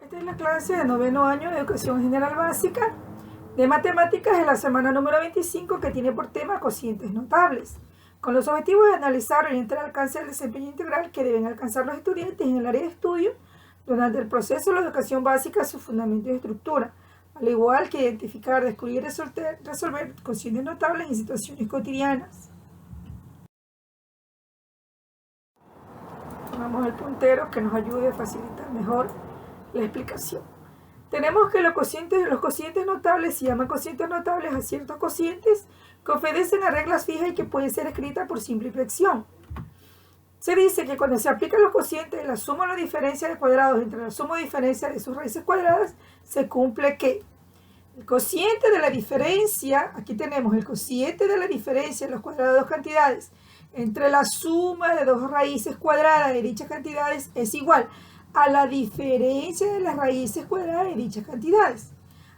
Esta es la clase de noveno año de Educación General Básica de Matemáticas de la semana número 25, que tiene por tema cocientes notables, con los objetivos de analizar, orientar el alcance del desempeño integral que deben alcanzar los estudiantes en el área de estudio durante el proceso de la educación básica, sus fundamentos y estructura, al igual que identificar, descubrir y resolver cocientes notables en situaciones cotidianas. Pongamos el puntero que nos ayude a facilitar mejor la explicación. Tenemos que los cocientes notables se llaman cocientes notables a ciertos cocientes que obedecen a reglas fijas y que pueden ser escritas por simple flexión. Se dice que cuando se aplican los cocientes de la suma o la diferencia de cuadrados entre la suma o diferencia de sus raíces cuadradas, se cumple que el cociente de la diferencia, aquí tenemos el cociente de la diferencia de los cuadrados de dos cantidades entre la suma de dos raíces cuadradas de dichas cantidades es igual a la diferencia de las raíces cuadradas de dichas cantidades.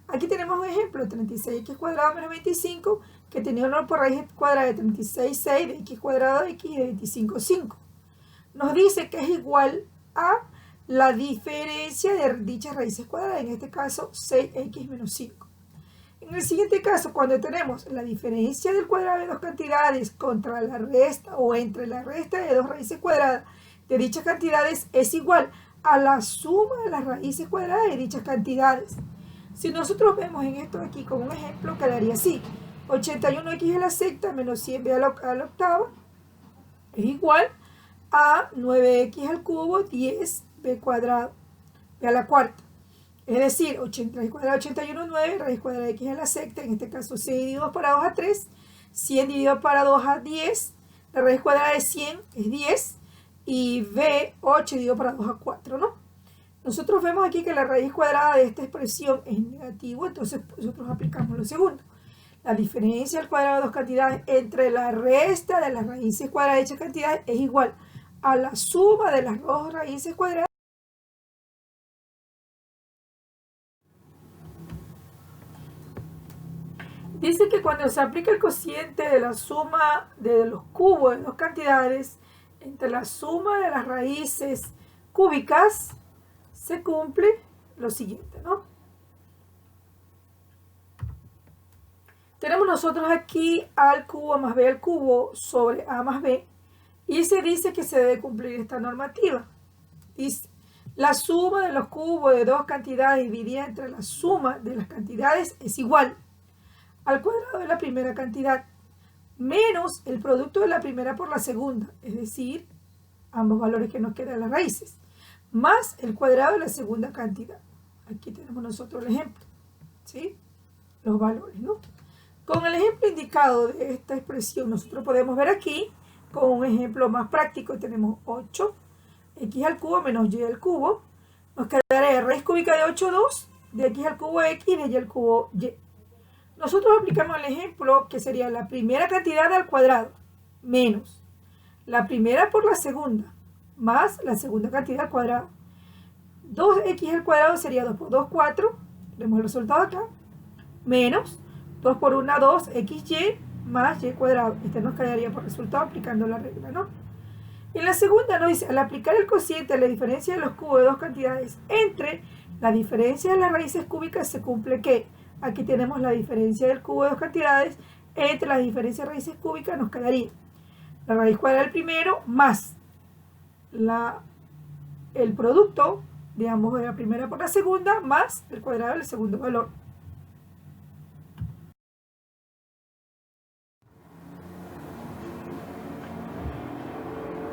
Aquí tenemos un ejemplo, 36x cuadrado menos 25, que tenía honor por raíz cuadrada de 36,6 de x cuadrado de x y de 25,5. Nos dice que es igual a la diferencia de dichas raíces cuadradas, en este caso 6x menos 5. En el siguiente caso, cuando tenemos la diferencia del cuadrado de dos cantidades contra la resta o entre la resta de dos raíces cuadradas de dichas cantidades es igual a la suma de las raíces cuadradas de dichas cantidades. Si nosotros vemos en esto aquí con un ejemplo, quedaría así: 81x a la sexta menos 100b a la octava es igual a 9x al cubo 10b cuadrado b a la cuarta. Es decir, 80 raíz cuadrada de 81 es 9, raíz cuadrada de x a la sexta, en este caso 6 dividido para 2 a 3, 100 dividido para 2 a 10, la raíz cuadrada de 100 es 10, y b, 8 dividido para 2 a 4, ¿no? Nosotros vemos aquí que la raíz cuadrada de esta expresión es negativo, entonces nosotros aplicamos lo segundo. La diferencia del cuadrado de dos cantidades entre la resta de las raíces cuadradas de dichas cantidades es igual a la suma de las dos raíces cuadradas. Dice que cuando se aplica el cociente de la suma de los cubos de dos cantidades entre la suma de las raíces cúbicas, se cumple lo siguiente, ¿no? Tenemos nosotros aquí a al cubo más b al cubo sobre a más b, y se dice que se debe cumplir esta normativa. Dice: la suma de los cubos de dos cantidades dividida entre la suma de las cantidades es igual al cuadrado de la primera cantidad menos el producto de la primera por la segunda, es decir, ambos valores que nos quedan las raíces, más el cuadrado de la segunda cantidad. Aquí tenemos nosotros el ejemplo, ¿sí? Los valores, ¿no? Con el ejemplo indicado de esta expresión, nosotros podemos ver aquí, con un ejemplo más práctico, tenemos 8x al cubo menos y al cubo. Nos quedaría raíz cúbica de 8, 2, de x al cubo x, de y al cubo y. Nosotros aplicamos el ejemplo que sería la primera cantidad al cuadrado menos la primera por la segunda más la segunda cantidad al cuadrado. 2x al cuadrado sería 2 por 2, 4. Tenemos el resultado acá. Menos 2 por 1, 2, xy más y cuadrado. Este nos quedaría por resultado aplicando la regla, ¿no? En la segunda nos dice: al aplicar el cociente a la diferencia de los cubos de dos cantidades entre la diferencia de las raíces cúbicas, se cumple que aquí tenemos la diferencia del cubo de dos cantidades entre las diferencias de raíces cúbicas, nos quedaría la raíz cuadrada del primero más el producto, digamos, de la primera por la segunda más el cuadrado del segundo valor.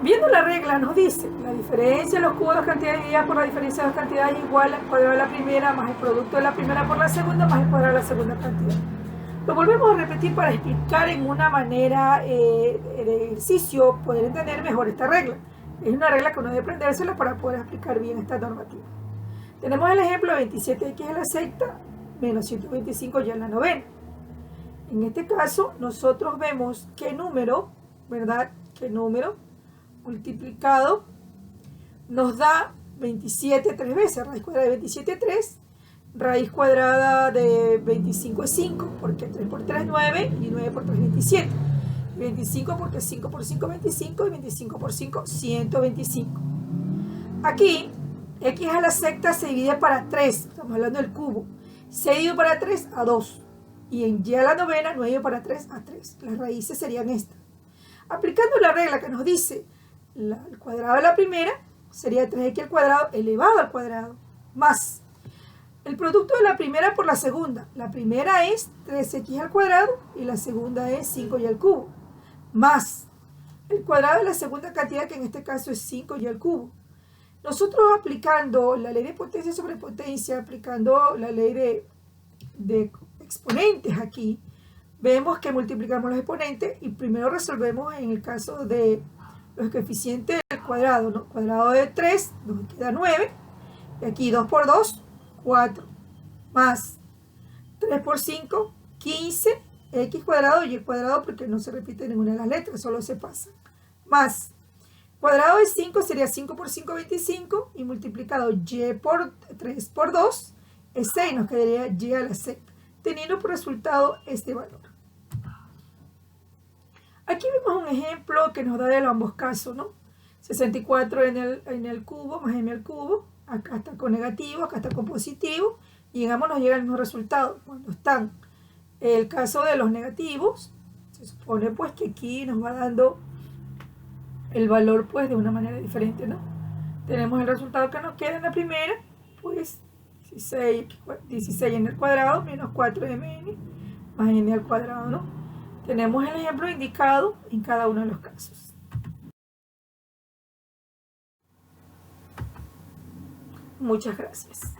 Viendo la regla nos dice: la diferencia de los cubos de dos cantidades divididas por la diferencia de dos cantidades es igual al cuadrado de la primera más el producto de la primera por la segunda más el cuadrado de la segunda cantidad. Lo volvemos a repetir para explicar en una manera de ejercicio, poder entender mejor esta regla. Es una regla que uno debe aprendérsela para poder explicar bien esta normativa. Tenemos el ejemplo de 27x a la sexta menos 125 y a la novena. En este caso nosotros vemos qué número, ¿verdad? ¿Qué número multiplicado nos da 27 tres veces? Raíz cuadrada de 27 3, raíz cuadrada de 25 es 5, porque 3 por 3 es 9 y 9 por 3 es 27. 25 porque 5 por 5 25 y 25 por 5 125. Aquí X a la sexta se divide para 3, estamos hablando del cubo. 6 dividido para 3 a 2. Y en Y a la novena, 9 dividido para 3 a 3. Las raíces serían estas. Aplicando la regla que nos dice el cuadrado de la primera, sería 3x al cuadrado elevado al cuadrado, más el producto de la primera por la segunda. La primera es 3x al cuadrado y la segunda es 5y al cubo, más el cuadrado de la segunda cantidad, que en este caso es 5y al cubo. Nosotros aplicando la ley de potencia sobre potencia, aplicando la ley de exponentes aquí, vemos que multiplicamos los exponentes y primero resolvemos en el caso de los coeficientes del cuadrado, ¿no? Cuadrado de 3 nos queda 9, y aquí 2 por 2, 4, más 3 por 5, 15, x cuadrado y el cuadrado, porque no se repite ninguna de las letras, solo se pasa, más cuadrado de 5 sería 5 por 5, 25, y multiplicado y por 3 por 2 es 6, nos quedaría y a la sexta, teniendo por resultado este valor. Aquí vemos un ejemplo que nos da de los ambos casos, ¿no? 64 en el cubo más m al cubo, acá está con negativo, acá está con positivo, y digamos nos llega el mismo resultado. Cuando están el caso de los negativos, se supone pues que aquí nos va dando el valor pues de una manera diferente, ¿no? Tenemos el resultado que nos queda en la primera, pues 16 en el cuadrado menos 4mn más n al cuadrado, ¿no? Tenemos el ejemplo indicado en cada uno de los casos. Muchas gracias.